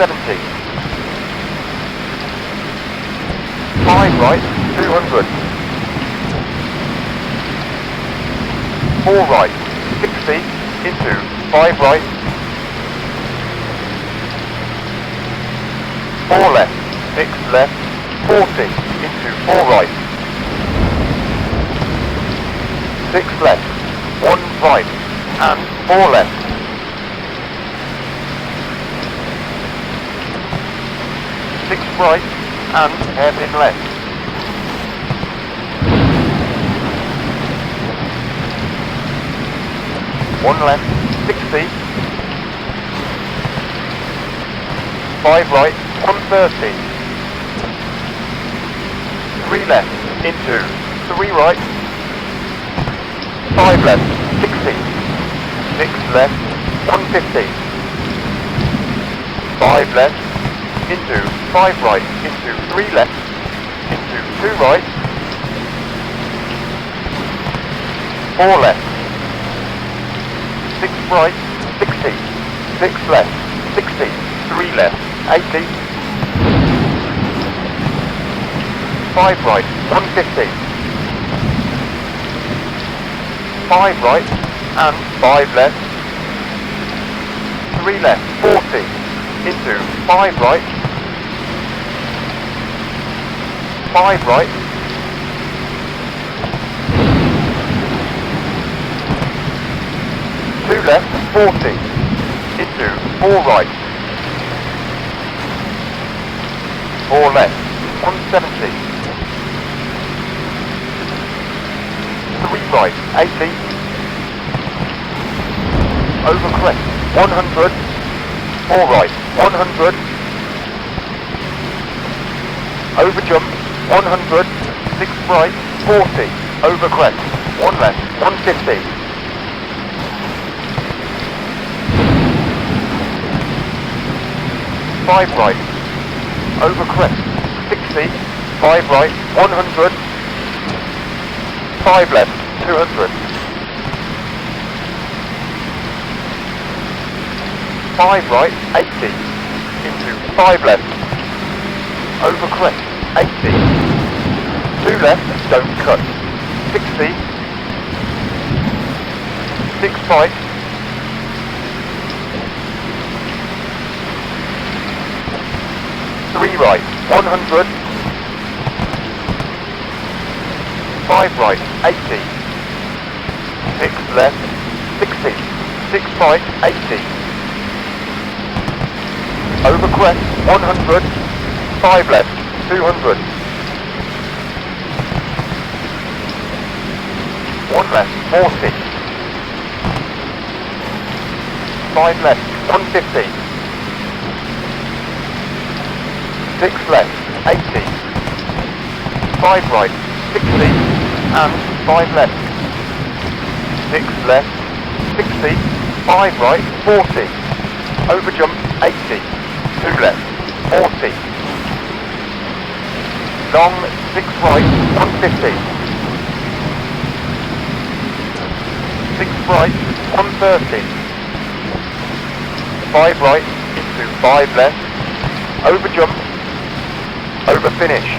170. 5 right, 200. 4 right, 60 into 5 right. 4 left, 6 left, 40 into 4 right. 6 left, 1 right, and 4 left. 6 right, and hairpin left. 1 left, 60. 5 right, 130. 3 left, into 3 right. 5 left, 60. 6 left, 150. 5 left, into 5 right, into 3 left, into 2 right. 4 left. 6 right, 60. 6 left, 60. 3 left, 80. 5 right, 150. 5 right, and 5 left. 3 left, 40. Into 5 right. 5 right. 2 left, 40. Into 4 right. 4 left, 170. 3 right, 80. Over crest, 100. 4 right, 100. Over jump, 100. 6 right, 40. Over crest, 1 left, 150. 5 right. Over crest, 60. 5 right, 100. 5 left, 200. 5 right, 80. Into 5 left. Over crest, 80. 2 left, don't cut. 60. 6 right. 3 right, 100. 5 right, 80. 6 left, 60. 6 right, 80. Over crest, 100. 5 left, 200. 1 left, 40. 5 left, 150. 6 left, 80. 5 right, 60. And 5 left. 6 left, 60. 5 right, 40. Over jump, 80. 2 left, 40. Long, 6 right, 150. 6 right, 130. 5 right, into 5 left. Over jump. Over finish.